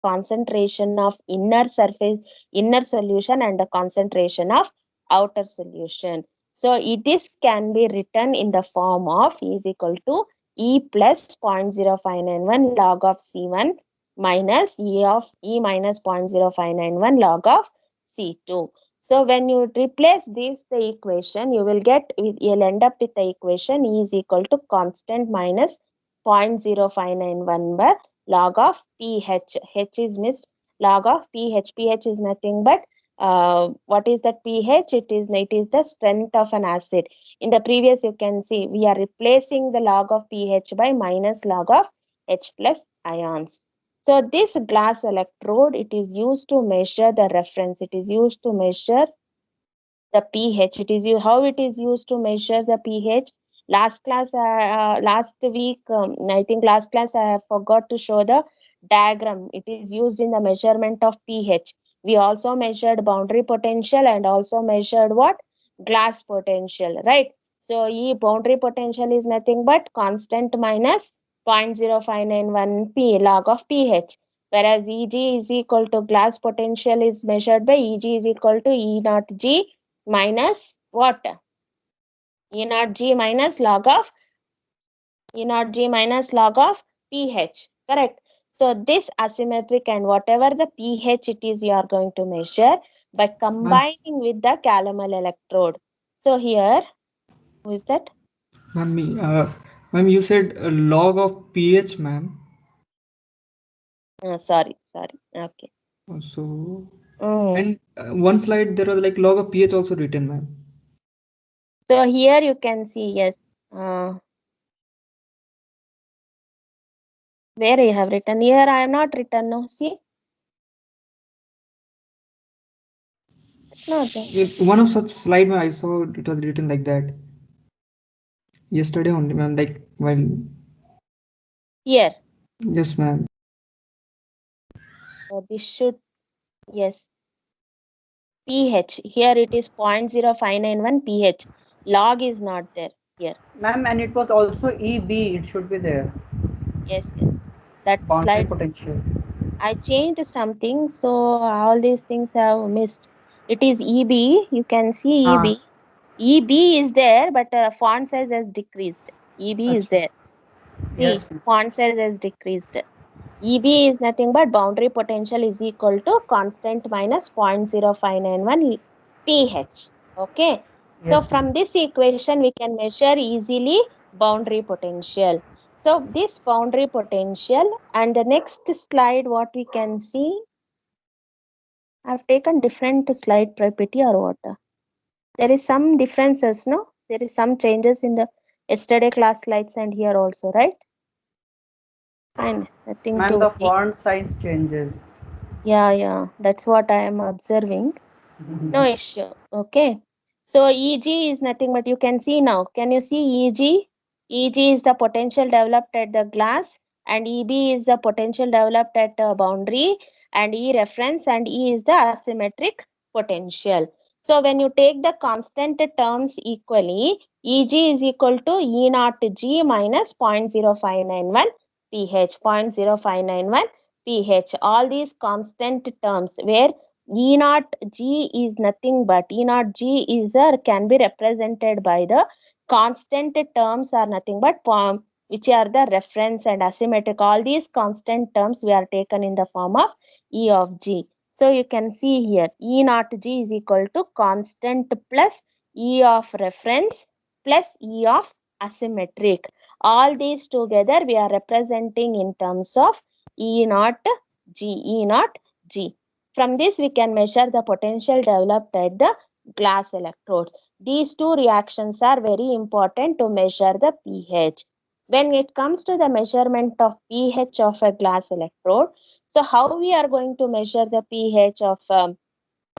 concentration of inner solution and the concentration of outer solution. So it is can be written in the form of is equal to E plus 0.0591 log of C1 minus E minus 0.0591 log of C2. So when you replace this the equation, you'll end up with the equation E is equal to constant minus 0.0591 by log of pH. H is missed. Log of pH. pH is nothing but what is that pH? It is the strength of an acid. In the previous you can see we are replacing the log of pH by minus log of H plus ions. So this glass electrode, it is used to measure the reference. It is used to measure the pH. How it is used to measure the pH. Last week, I think last class I forgot to show the diagram. It is used in the measurement of pH. We also measured boundary potential and also measured what? Glass potential, right? So E boundary potential is nothing but constant minus 0.0591 P log of pH. Whereas Eg is equal to glass potential is measured by Eg is equal to E naught G minus what? E naught G minus log of pH. Correct. So this asymmetric and whatever the pH it is you are going to measure by Ma'am, combining with the calomel electrode. So here, who is that? ma'am, ma'am, you said a log of pH, ma'am. Sorry. Okay. So, Mm. and one slide there was like log of pH also written, ma'am. So here you can see, yes. Uh, where you have written? Here I have not written. No, see, it's not there. One of such slide, ma'am, I saw it was written like that yesterday only, ma'am. Like while Here. yes, ma'am. This should, yes. pH. Here it is 0.0591 pH. Log is not there here. Ma'am, and it was also EB, it should be there. Yes. That Boundary slide potential. I changed something, so all these things have missed. It is EB. You can see Ah, EB. EB is there, but font size has decreased. EB is acha. there. Yes, See, ma'am. font size has decreased. EB is nothing but boundary potential is equal to constant minus 0.0591 pH. Okay. So Yes, ma'am. from this equation, we can measure easily boundary potential. So this boundary potential and the next slide, what we can see, I've taken different slide property or what? There is some differences, no? There is some changes in the yesterday class slides and here also, right? Fine, nothing Ma'am, to the font size changes. yeah, that's what I am observing. No issue. Okay. So EG is nothing but you can see now. Can you see EG? EG is the potential developed at the glass and EB is the potential developed at the boundary and E reference and E is the asymmetric potential. So when you take the constant terms equally, EG is equal to E naught G minus 0.0591 pH, 0.0591 pH. All these constant terms where E naught G is nothing but E naught G is can be represented by the constant terms are nothing but which are the reference and asymmetric. All these constant terms we are taken in the form of E of G. So you can see here E naught G is equal to constant plus E of reference plus E of asymmetric. All these together we are representing in terms of E naught G. From this, we can measure the potential developed at the glass electrodes. These two reactions are very important to measure the pH. When it comes to the measurement of pH of a glass electrode, so how we are going to measure the pH of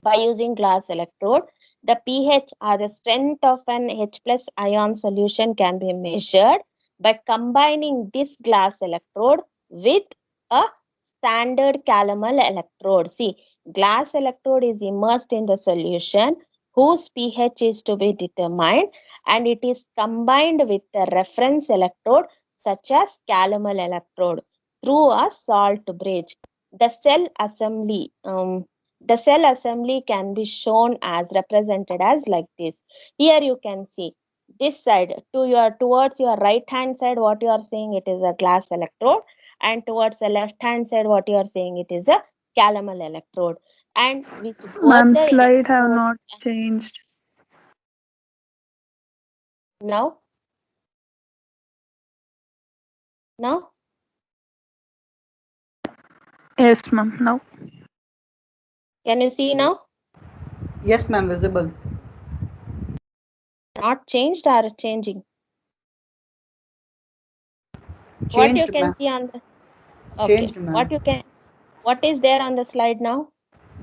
by using glass electrode? The pH or the strength of an H plus ion solution can be measured by combining this glass electrode with a standard calomel electrode. See, glass electrode is immersed in the solution whose pH is to be determined and it is combined with the reference electrode such as calomel electrode through a salt bridge. the cell assembly. The cell assembly can be shown as represented as like this. Here you can see this side towards your right hand side, what you are saying, it is a glass electrode, and towards the left hand side, what you are saying, it is a calomel electrode. And which both Ma'am, the slide have electrodes not changed. now. Now Yes, ma'am. Now. can you see now? Yes, ma'am, visible. Not changed or changing? What you Changed, can ma'am. see on the okay, Changed, ma'am. what is there on the slide now?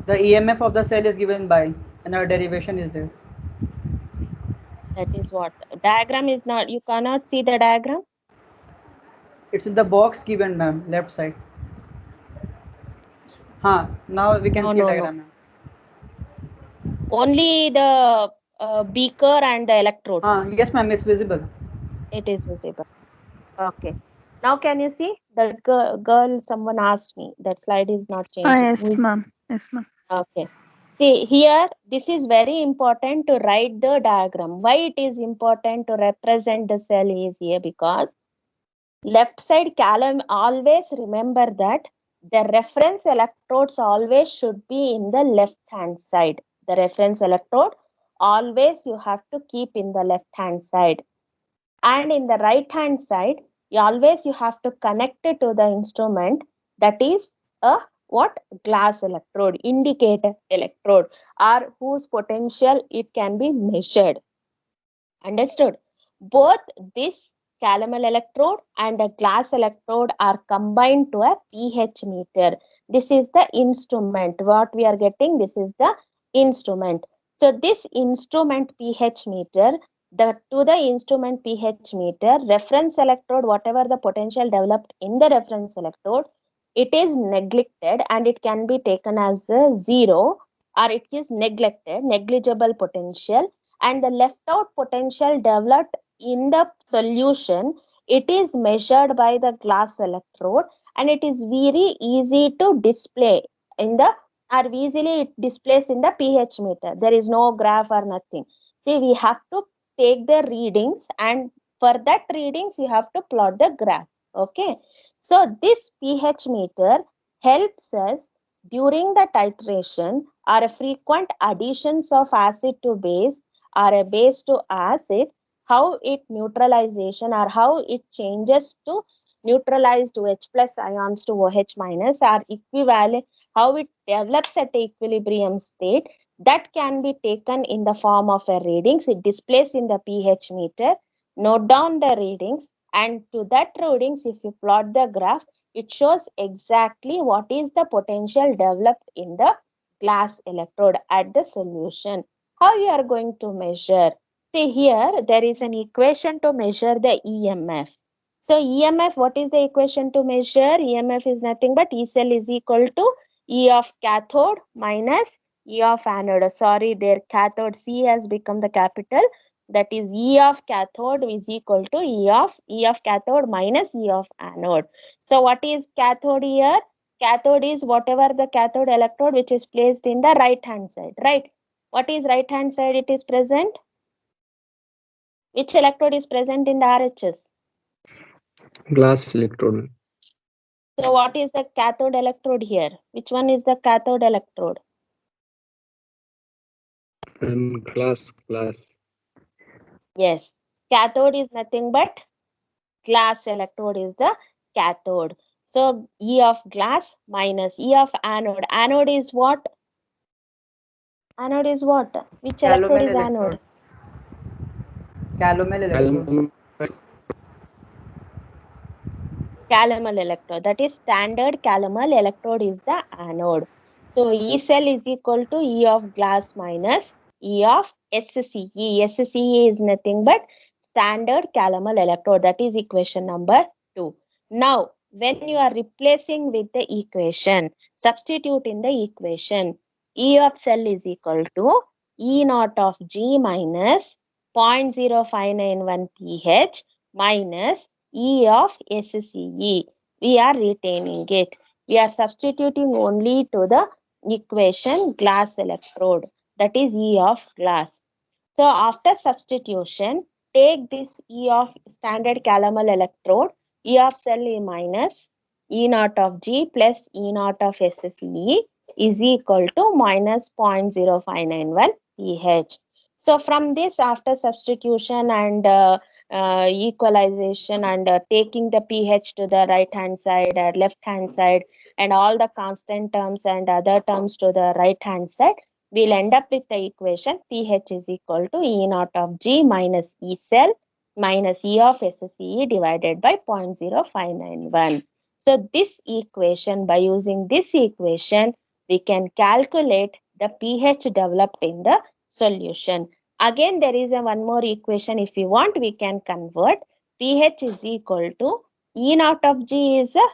The EMF of the cell is given by, and our derivation is there. That is what diagram is not, you cannot see the diagram. It's in the box given, ma'am, left side. Now we can No, see no, diagram, ma'am. only the beaker and the electrodes. Yes, ma'am, it's visible. It is visible. Okay, now can you see that girl, someone asked me that slide is not changing. Yes, Who is ma'am. Yes, ma'am. okay? See here, this is very important to write the diagram. Why it is important to represent the cell is here, because left side column, always remember that the reference electrodes always should be in the left hand side. The reference electrode always you have to keep in the left hand side, and in the right hand side you have to connect it to the instrument, that is a what, glass electrode, indicator electrode, or whose potential it can be measured. Understood? Both this calomel electrode and a glass electrode are combined to a pH meter. This is the instrument. What we are getting, this is the instrument. So this instrument pH meter, to the instrument pH meter, reference electrode, whatever the potential developed in the reference electrode, it is neglected and it can be taken as a zero, or it is neglected, negligible potential, and the left out potential developed in the solution, it is measured by the glass electrode, and it is very easy to display in the, or easily it displays in the pH meter. There is no graph or nothing. See, we have to take the readings, and for that readings you have to plot the graph. Okay, so this pH meter helps us during the titration or frequent additions of acid to base or a base to acid, how it neutralization or how it changes to neutralize to H plus ions to OH minus, or equivalent, how it develops at equilibrium state, that can be taken in the form of a readings. It displays in the pH meter. Note down the readings, and to that readings, if you plot the graph, it shows exactly what is the potential developed in the glass electrode at the solution. How you are going to measure? See here, there is an equation to measure the EMF. So EMF, what is the equation to measure? EMF is nothing but E cell is equal to E of cathode minus E of anode. Sorry, their cathode C has become the capital. That is E of cathode is equal to E of cathode minus E of anode. So what is cathode here? Cathode is whatever the cathode electrode which is placed in the right hand side, right? What is right hand side it is present? Which electrode is present in the RHS? Glass electrode. So what is the cathode electrode here? Which one is the cathode electrode? Glass. Yes, cathode is nothing but glass electrode is the cathode. So E of glass minus E of anode. Anode is what? Anode is what? Which electrode Calomel is anode? Calomel electrode. Calomel electrode. That is standard calomel electrode is the anode. So E cell is equal to E of glass minus E of SCE. SCE is nothing but standard calomel electrode. That is equation number 2. Now, when you are replacing with the equation, substitute in the equation. E of cell is equal to E naught of G minus 0.0591 pH minus E of SCE. We are retaining it. We are substituting only to the equation glass electrode, that is E of glass. So after substitution, take this E of standard calomel electrode, E of cell E minus E naught of G plus E naught of SSE is equal to minus 0.0591 pH. So from this, after substitution and equalization and taking the pH to the right hand side or left hand side and all the constant terms and other terms to the right hand side, we'll end up with the equation pH is equal to E naught of G minus E cell minus E of SSE divided by 0.0591. So this equation, by using this equation, we can calculate the pH developed in the solution. Again, there is one more equation. If you want, we can convert. pH is equal to E naught of G is a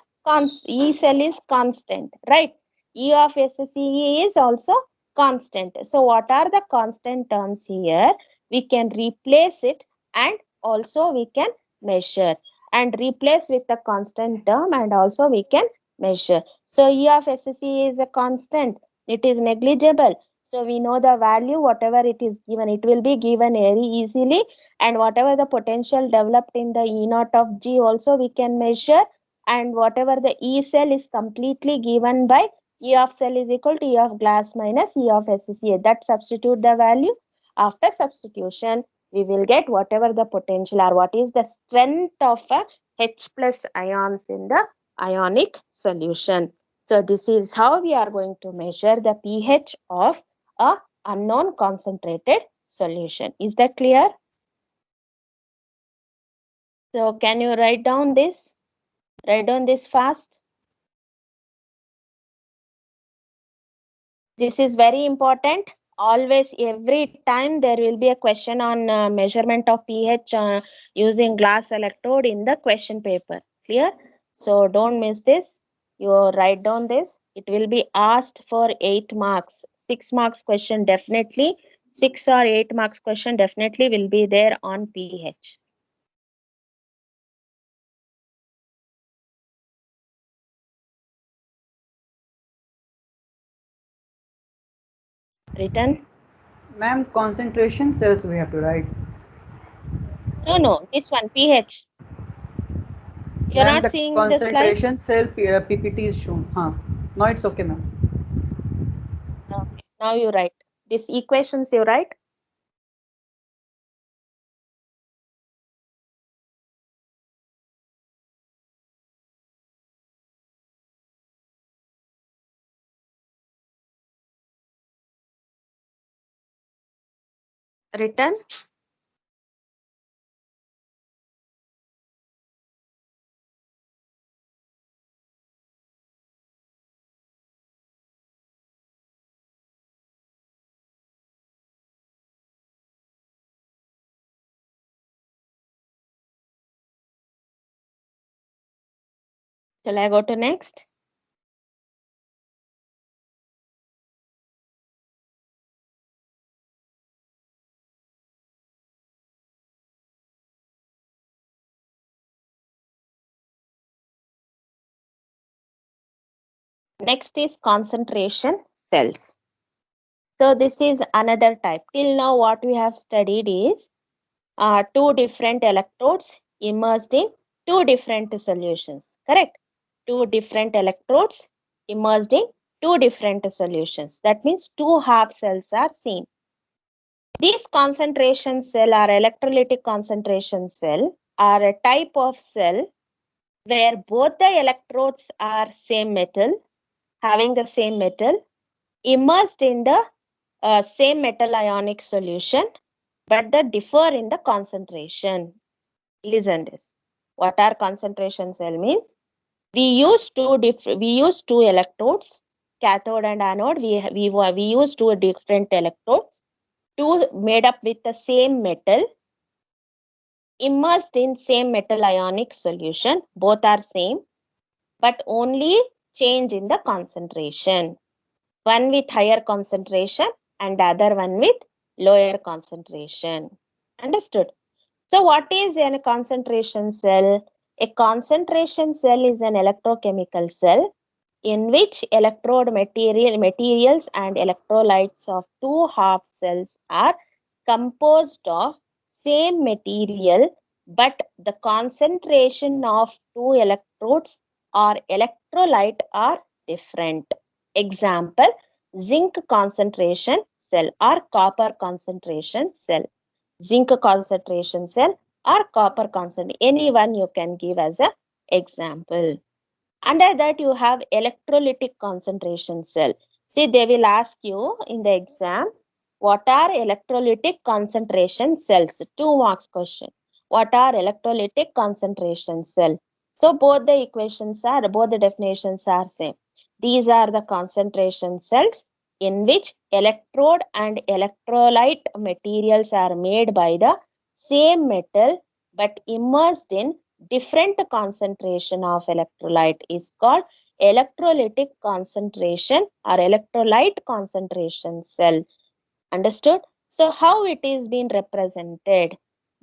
E cell is constant, right? E of SSE is also constant. So what are the constant terms here? We can replace it and also we can measure, and replace with the constant term and also we can measure. So E of SSE is a constant. It is negligible. So we know the value, whatever it is given, it will be given very easily, and whatever the potential developed in the E naught of G also we can measure, and whatever the E cell is completely given by E of cell is equal to E of glass minus E of SCA. That substitute the value. After substitution, we will get whatever the potential or what is the strength of a H plus ions in the ionic solution. So this is how we are going to measure the pH of a unknown concentrated solution. Is that clear? So can you write down this? Write down this fast. This is very important. Always, every time there will be a question on measurement of pH using glass electrode in the question paper. Clear? So don't miss this. You write down this. It will be asked for 8 marks. 6 marks question definitely. 6 or 8 marks question definitely will be there on pH. Written? Ma'am, concentration cells we have to write. No, this one, pH. You're Ma'am, not the seeing the slide? concentration cell PPT is shown. Huh. No, it's okay, ma'am. Okay, now you write. These equations you write. Written? Shall I go to next? Next is concentration cells. So this is another type. Till now what we have studied is two different electrodes immersed in two different solutions. Correct? Two different electrodes immersed in two different solutions. That means two half cells are seen. These concentration cell or electrolytic concentration cell are a type of cell where both the electrodes are same metal, having the same metal, immersed in the same metal ionic solution, but they differ in the concentration. Listen this. What are concentration cell means? We use two electrodes, cathode and anode. We use two different electrodes, two made up with the same metal, immersed in same metal ionic solution. Both are same, but only change in the concentration. One with higher concentration and the other one with lower concentration. Understood? So what is a concentration cell? A concentration cell is an electrochemical cell in which electrode materials and electrolytes of two half cells are composed of same material, but the concentration of two electrodes or electrolyte are different. Example, zinc concentration cell or copper concentration cell. Zinc concentration cell or copper concentration. Any one you can give as an example. Under that you have electrolytic concentration cell. See, they will ask you in the exam, what are electrolytic concentration cells? 2 marks question. What are electrolytic concentration cell? So both the definitions are same. These are the concentration cells in which electrode and electrolyte materials are made by the same metal but immersed in different concentration of electrolyte is called electrolytic concentration or electrolyte concentration cell. Understood? So how it is being represented?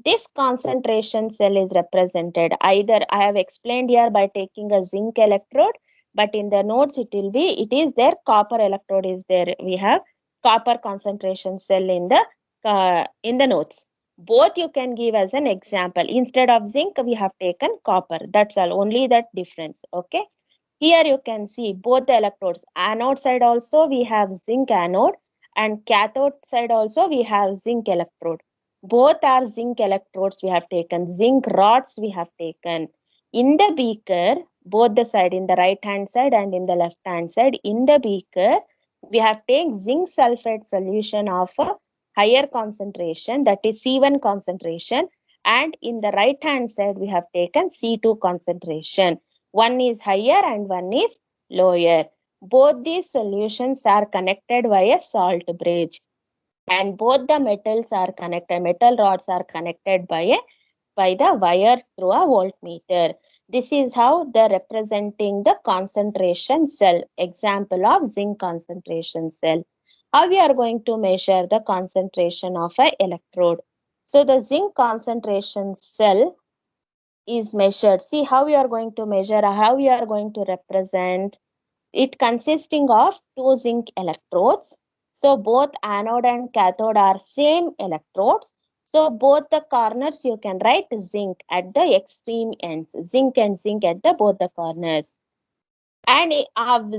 This concentration cell is represented either, I have explained here, by taking a zinc electrode, but in the notes it is there, copper electrode is there. We have copper concentration cell in the notes. Both you can give as an example. Instead of zinc, we have taken copper. That's all, only that difference. Okay. Here you can see both the electrodes. Anode side also we have zinc anode, and cathode side also we have zinc electrode. Both are zinc electrodes we have taken. Zinc rods we have taken. In the beaker, both the side, in the right hand side and in the left hand side, in the beaker, we have taken zinc sulfate solution of a higher concentration, that is C1 concentration, and in the right hand side we have taken C2 concentration. One is higher and one is lower. Both these solutions are connected by a salt bridge, and both the metals are connected, metal rods are connected by the wire through a voltmeter. This is how they're representing the concentration cell. Example of zinc concentration cell. How we are going to measure the concentration of an electrode? So the zinc concentration cell is measured. See how we are going to measure, how we are going to represent. It consisting of two zinc electrodes. So both anode and cathode are same electrodes. So both the corners you can write zinc at the extreme ends. Zinc and zinc at the both the corners. And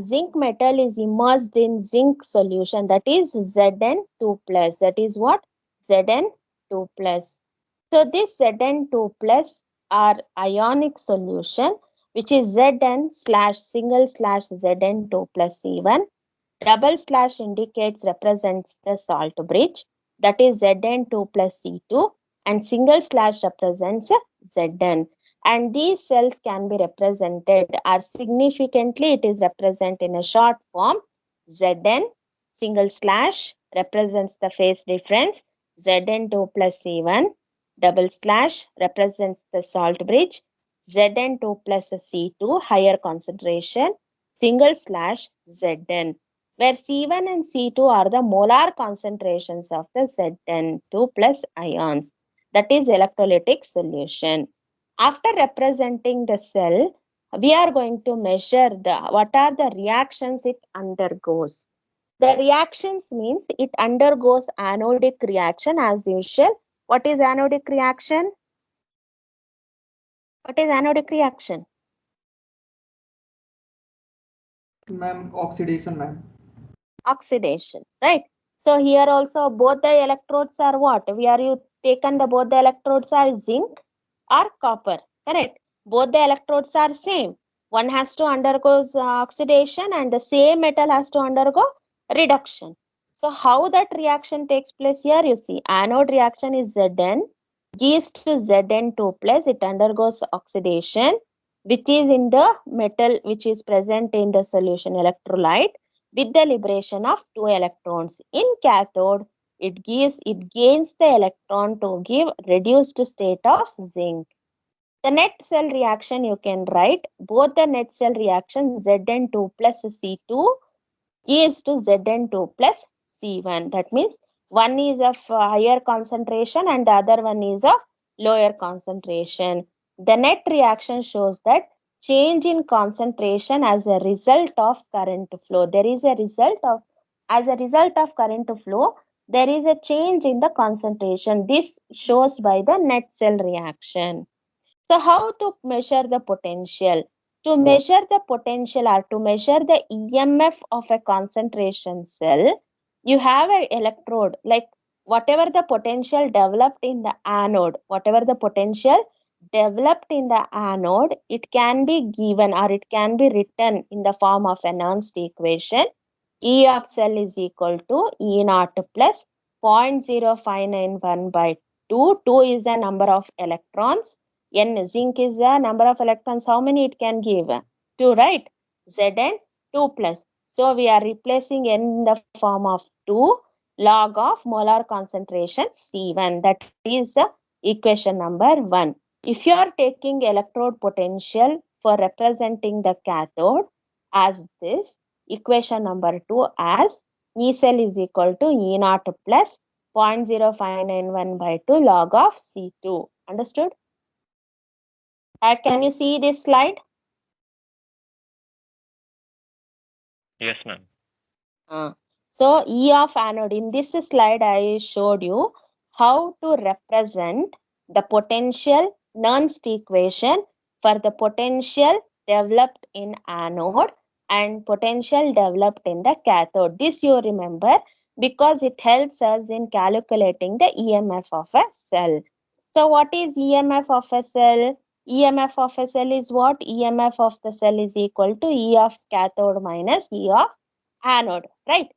zinc metal is immersed in zinc solution, that is Zn2 plus. That is what? Zn2 plus. So this Zn2 plus are ionic solution, which is Zn slash single slash Zn2 plus C1. Double slash indicates represents the salt bridge, that is Zn2 plus C2, and single slash represents Zn. And these cells can be represented, or significantly it is represented in a short form. Zn single slash represents the phase difference, Zn2 plus C1. Double slash represents the salt bridge, Zn2 plus C2 higher concentration, single slash Zn, where C1 and C2 are the molar concentrations of the Zn2 plus ions, that is electrolytic solution. After representing the cell, we are going to measure what are the reactions it undergoes. The reactions means it undergoes anodic reaction as usual. What is anodic reaction? What is anodic reaction? Ma'am, oxidation, ma'am. Oxidation, right? So here also both the electrodes are what? Taken both the electrodes are zinc or copper, correct? Both the electrodes are same. One has to undergo oxidation and the same metal has to undergo reduction. So how that reaction takes place here, you see, anode reaction is Zn, gives to Zn2 plus, it undergoes oxidation, which is in the metal which is present in the solution electrolyte, with the liberation of two electrons. In cathode, it gains the electron to give reduced state of zinc. The net cell reaction you can write, both the net cell reaction Zn2 plus C2 gives to Zn2 plus C1. That means one is of higher concentration and the other one is of lower concentration. The net reaction shows that change in concentration as a result of current flow. There is a result of, as a result of current flow, there is a change in the concentration. This shows by the net cell reaction. So how to measure the potential? To measure the potential or to measure the EMF of a concentration cell, you have an electrode, like whatever the potential developed in the anode, whatever the potential developed in the anode, it can be given or it can be written in the form of a Nernst equation. E of cell is equal to E naught plus 0.0591 by 2. 2 is the number of electrons. N, zinc is the number of electrons. How many it can give? 2, right? Zn 2 plus. So we are replacing N in the form of 2 log of molar concentration C1. That is equation number 1. If you are taking electrode potential for representing the cathode as this, equation number 2 as E cell is equal to E naught plus 0.0591 by 2 log of C2. Understood? Can you see this slide? Yes, ma'am. So E of anode, in this slide I showed you how to represent the potential Nernst equation for the potential developed in anode and potential developed in the cathode. This you remember because it helps us in calculating the EMF of a cell. So what is EMF of a cell? EMF of a cell is what? EMF of the cell is equal to E of cathode minus E of anode, right?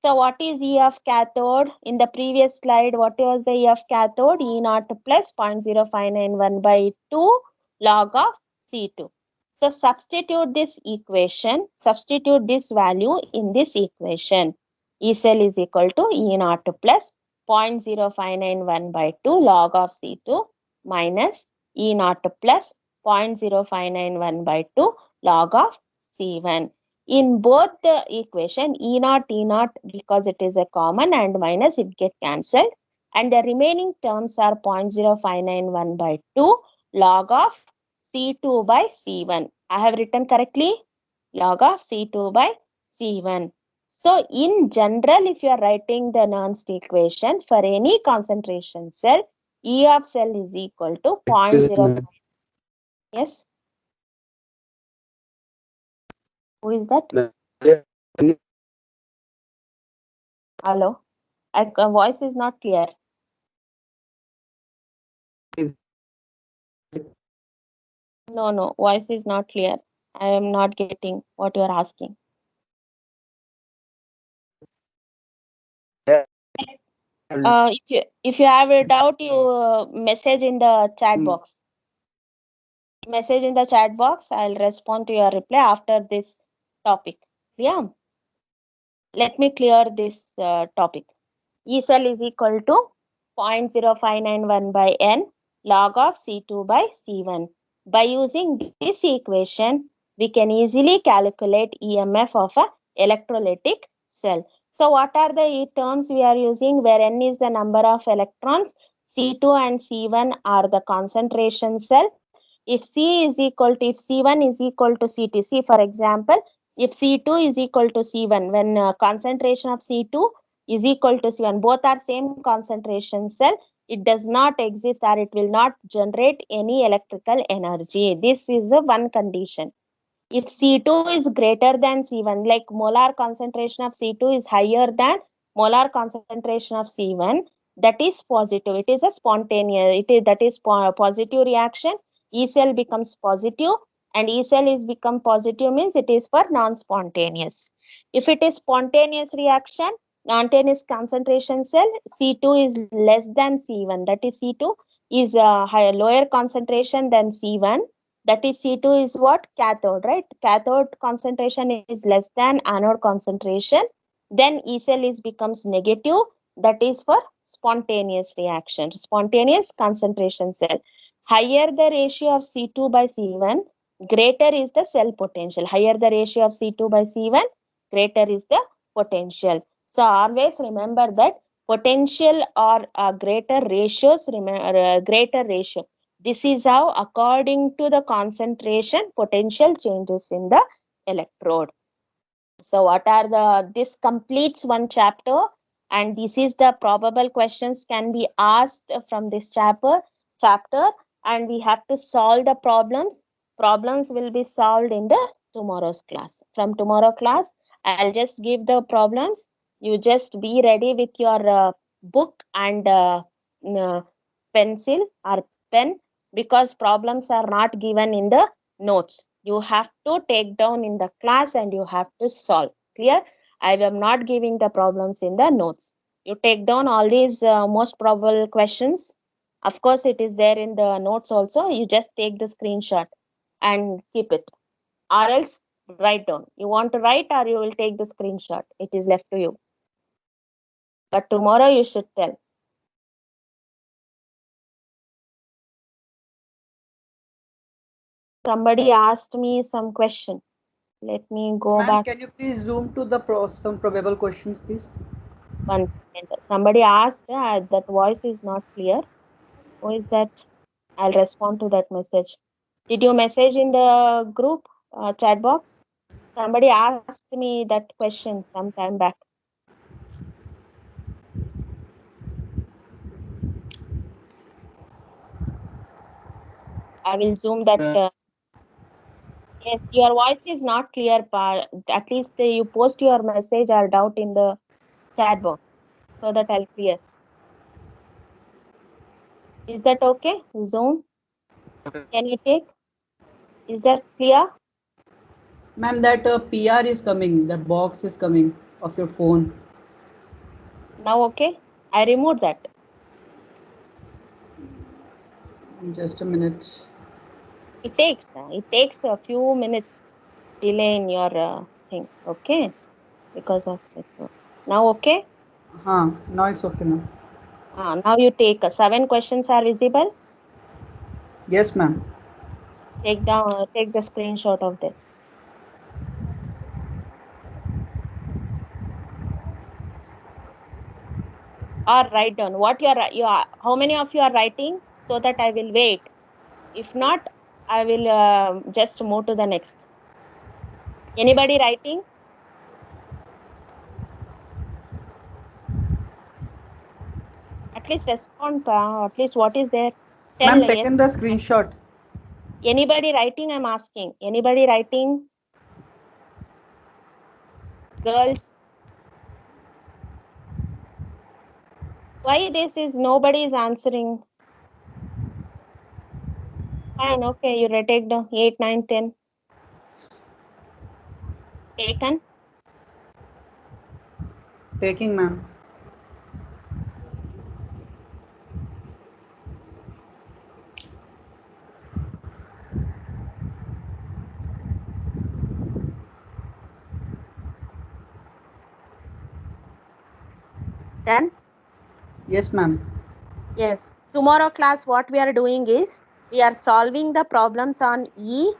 So what is E of cathode? In the previous slide, what was the E of cathode? E naught plus 0.0591 by 2 log of C2. So substitute this equation, substitute this value in this equation. E cell is equal to E naught plus 0.0591 by 2 log of C2 minus E naught plus 0.0591 by 2 log of C1. In both the equation, E naught, because it is a common and minus, it get cancelled. And the remaining terms are 0.0591 by 2 log of C2 by C1. I have written correctly? Log of C2 by C1. So in general, if you are writing the Nernst equation for any concentration cell, E of cell is equal to 0.05. Yes? Who is that? Hello? Voice is not clear. No, voice is not clear. I am not getting what you are asking. If you have a doubt, you message in the chat box. Message in the chat box. I'll respond to your reply after this topic. Yeah. Let me clear this topic. E cell is equal to 0.0591 by n log of C2 by C1. By using this equation, we can easily calculate EMF of an electrolytic cell. So what are the terms we are using where n is the number of electrons, C2 and C1 are the concentration cell. If C1 is equal to CT, see for example, if C2 is equal to C1, when concentration of C2 is equal to C1, both are same concentration cell, it does not exist or it will not generate any electrical energy. This is one condition. If C2 is greater than C1, like molar concentration of C2 is higher than molar concentration of C1, that is positive. It is a spontaneous, that is positive reaction. E cell becomes positive, and E cell is become positive means it is for non-spontaneous. If it is spontaneous reaction, spontaneous concentration cell, C2 is less than C1, that is C2 is a higher, lower concentration than C1. That is C2 is what? Cathode, right? Cathode concentration is less than anode concentration. Then E cell is becomes negative. That is for spontaneous reaction, spontaneous concentration cell. Higher the ratio of C2 by C1, greater is the cell potential. Higher the ratio of C2 by C1, greater is the potential. So always remember that potential or greater ratios, greater ratio. This is how, according to the concentration, potential changes in the electrode. So what are this completes one chapter, and this is the probable questions can be asked from this chapter, and we have to solve the problems. Problems will be solved in the tomorrow's class. From tomorrow class, I'll just give the problems. You just be ready with your book and pencil or pen, because problems are not given in the notes. You have to take down in the class and you have to solve. Clear? I am not giving the problems in the notes. You take down all these most probable questions. Of course, it is there in the notes also. You just take the screenshot and keep it, or else write down. You want to write or you will take the screenshot. It is left to you. But tomorrow you should tell. Somebody asked me some question. Let me go Ma'am, back. can you please zoom to the some probable questions, please? One second. Somebody asked that voice is not clear. Who is that? I'll respond to that message. Did you message in the group chat box? Somebody asked me that question some time back. I will zoom that. Yes, your voice is not clear. At least you post your message or doubt in the chat box so that I'll clear. Is that okay? Zoom? Can you take? Is that clear? Ma'am, that PR is coming. That box is coming of your phone. Now okay? I removed that. Just a minute. It takes a few minutes delay in your thing. Okay? Because of that. Now okay? Now it's okay, ma'am. Now you take 7 questions are visible. Yes, ma'am. Take the screenshot of this. Or write down what you are. How many of you are writing, so that I will wait. If not, I will just move to the next. Anybody writing? At least respond. At least what is there? Ma'am, Tell yes. taken the screenshot. Anybody writing? I'm asking. Anybody writing? Girls? Why this is nobody is answering? Fine, okay, you take down 8, 9, 10. Taken? Taking, ma'am. Done? Yes, ma'am. Yes. Tomorrow class, what we are doing is, we are solving the problems on E,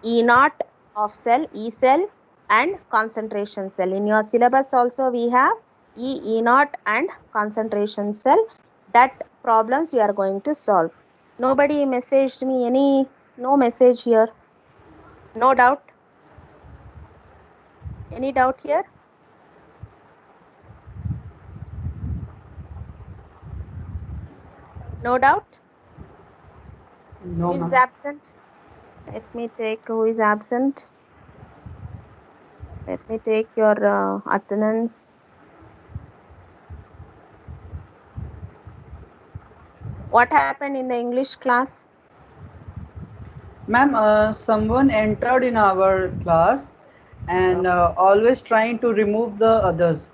E naught of cell, E cell, and concentration cell. In your syllabus also we have E, E naught and concentration cell. That problems we are going to solve. Nobody messaged me no message here. No doubt? Any doubt here? No doubt? No, Who is ma'am. absent? Let me take who is absent. Let me take your attendance. What happened in the English class? Ma'am, someone entered in our class and always trying to remove the others.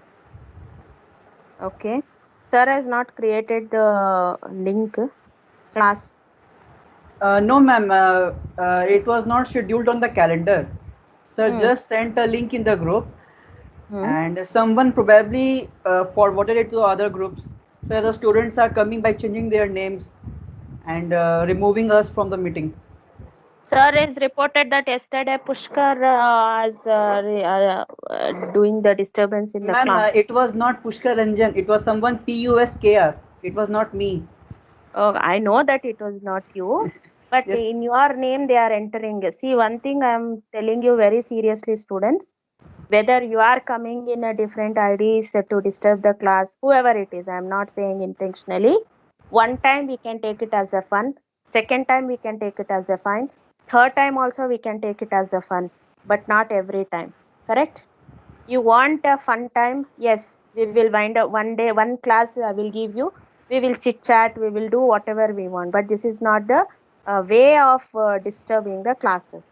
Okay. Sir has not created the link class. No, ma'am. It was not scheduled on the calendar. Sir just sent a link in the group, and someone probably forwarded it to other groups. So the students are coming by changing their names and removing us from the meeting. Sir has reported that yesterday Pushkar is doing the disturbance in the Ma'am, class. it was not Pushkar Ranjan. It was someone PUSKR. It was not me. Oh, I know that it was not you, but Yes. in your name they are entering. See, one thing I am telling you very seriously, students, whether you are coming in a different IDs to disturb the class, whoever it is, I am not saying intentionally. One time we can take it as a fun. Second time we can take it as a fun. Third time also we can take it as a fun, but not every time. Correct? You want a fun time? Yes, we will wind up one day, one class I will give you. We will chit chat, we will do whatever we want, but this is not the way of disturbing the classes.